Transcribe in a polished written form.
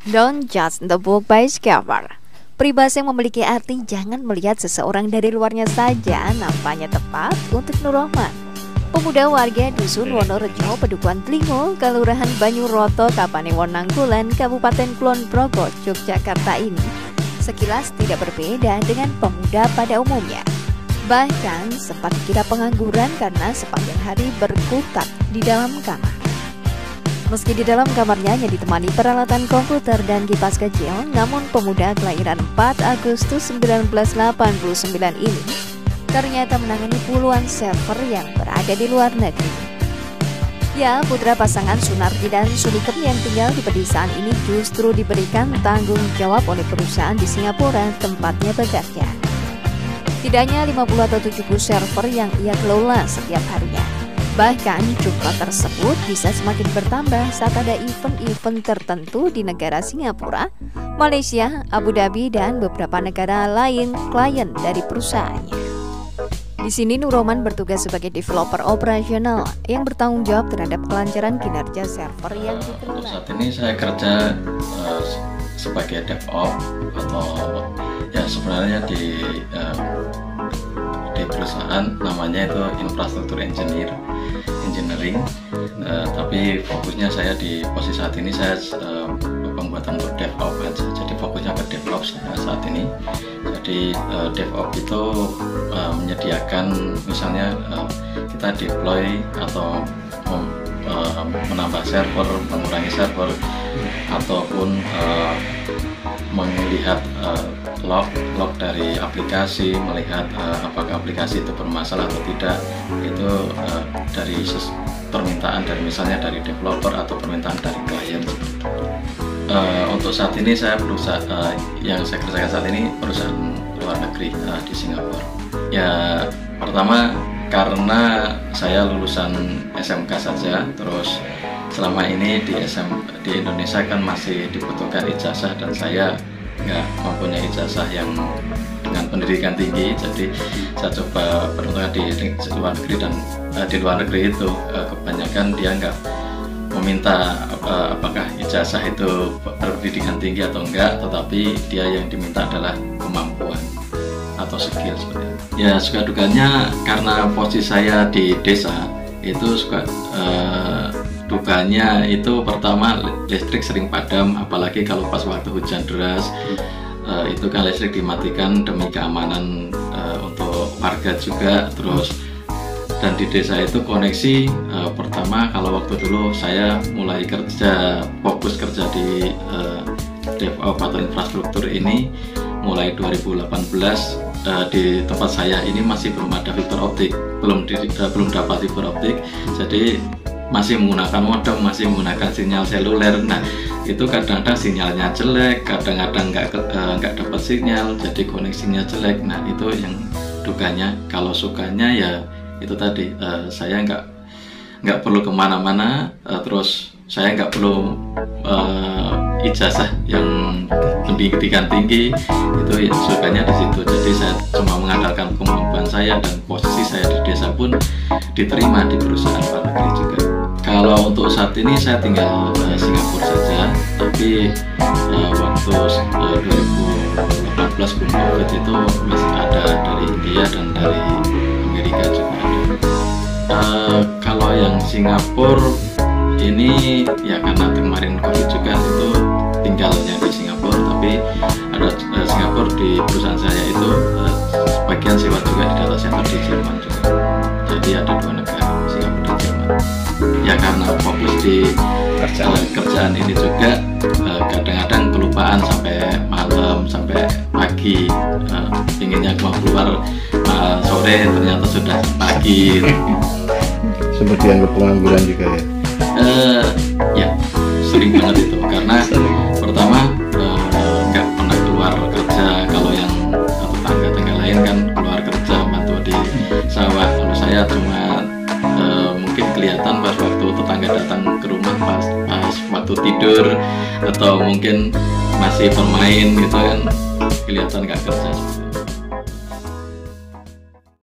Don't judge the book by its cover. Peribahasa yang memiliki arti jangan melihat seseorang dari luarnya saja nampaknya tepat untuk Nur Rohman. Pemuda warga Dusun Wonorejo, Pedukuhan Tlingo, Kelurahan Banyuroto, Kapanewon Nangkulan, Kabupaten Kulon Progo, Yogyakarta ini sekilas tidak berbeda dengan pemuda pada umumnya. Bahkan sempat dikira pengangguran karena sepanjang hari berkutat di dalam kamar. Meski di dalam kamarnya hanya ditemani peralatan komputer dan kipas kecil, namun pemuda kelahiran 4 Agustus 1989 ini ternyata menangani puluhan server yang berada di luar negeri. Ya, putra pasangan Sunardi dan Sunikem yang tinggal di pedesaan ini justru diberikan tanggung jawab oleh perusahaan di Singapura tempatnya bekerja. Tidak hanya 50 atau 70 server yang ia kelola setiap harinya. Bahkan jumlah tersebut bisa semakin bertambah saat ada event-event tertentu di negara Singapura, Malaysia, Abu Dhabi, dan beberapa negara lain klien dari perusahaannya. Di sini Nur Rohman bertugas sebagai developer operasional yang bertanggung jawab terhadap kelancaran kinerja server yang dikelola. Saat ini saya kerja sebagai DevOps atau ya sebenarnya di perusahaan namanya itu infrastruktur engineering, tapi fokusnya saya di posisi saat ini saya pembuatan untuk DevOps aja, jadi fokusnya ke DevOps saat ini. Jadi DevOps itu menyediakan misalnya kita deploy atau menambah server, mengurangi server, ataupun melihat log dari aplikasi, melihat apakah aplikasi itu bermasalah atau tidak, itu dari permintaan dari misalnya dari developer atau permintaan dari klien. Untuk saat ini saya berusaha yang saya kerjakan saat ini perusahaan luar negeri di Singapura. Ya, pertama karena saya lulusan SMK saja, terus selama ini di Indonesia kan masih dibutuhkan ijazah dan saya nggak mempunyai ijazah yang dengan pendidikan tinggi, jadi saya coba peruntungan di luar negeri, dan di luar negeri itu kebanyakan dia nggak meminta apakah ijazah itu berpendidikan tinggi atau enggak, tetapi dia yang diminta adalah kemampuan atau skill seperti itu. Ya, suka dukanya karena posisi saya di desa itu dukanya itu pertama listrik sering padam, apalagi kalau pas waktu hujan deras. Itu kan listrik dimatikan demi keamanan untuk warga juga. Terus dan di desa itu koneksi pertama kalau waktu dulu saya mulai fokus kerja di DevOps atau infrastruktur ini mulai 2018, di tempat saya ini masih belum ada fiber optik, belum dapat fiber optik, jadi masih menggunakan modem, masih menggunakan sinyal seluler. Nah, itu kadang-kadang sinyalnya jelek, kadang-kadang nggak dapat sinyal, jadi koneksinya jelek. Nah, itu yang dukanya. Kalau sukanya ya itu tadi, saya nggak perlu kemana-mana, terus saya nggak perlu ijazah yang pendidikan tinggi, itu ya, sukanya di situ. Jadi saya cuma mengandalkan kemampuan saya, dan posisi saya di desa pun diterima di perusahaan luar negeri juga. Kalau untuk saat ini saya tinggal Singapura saja, tapi waktu 2018 sebelum COVID itu masih ada dari India dan dari Amerika juga ada. Kalau yang Singapura ini ya karena kemarin COVID juga itu tinggalnya di Singapura, tapi ada Singapura di perusahaan saya itu sebagian sewa juga di data center di Jerman juga. Jadi ada 2 negara, Singapura dan Jerman. Ya karena fokus di kerjaan ini juga kadang-kadang kelupaan sampai malam, sampai pagi, inginnya mau keluar sore ternyata sudah pagi. Seperti anggap pengangguran juga ya? Ya sering banget itu, karena pertama nggak pernah keluar kerja. Kalau yang tetangga-tetangga lain kan keluar kerja bantu di sawah, kalau saya cuma mungkin kelihatan pas waktu tetangga datang ke rumah, pas waktu tidur atau mungkin masih bermain gitu kan, kelihatan nggak kerja.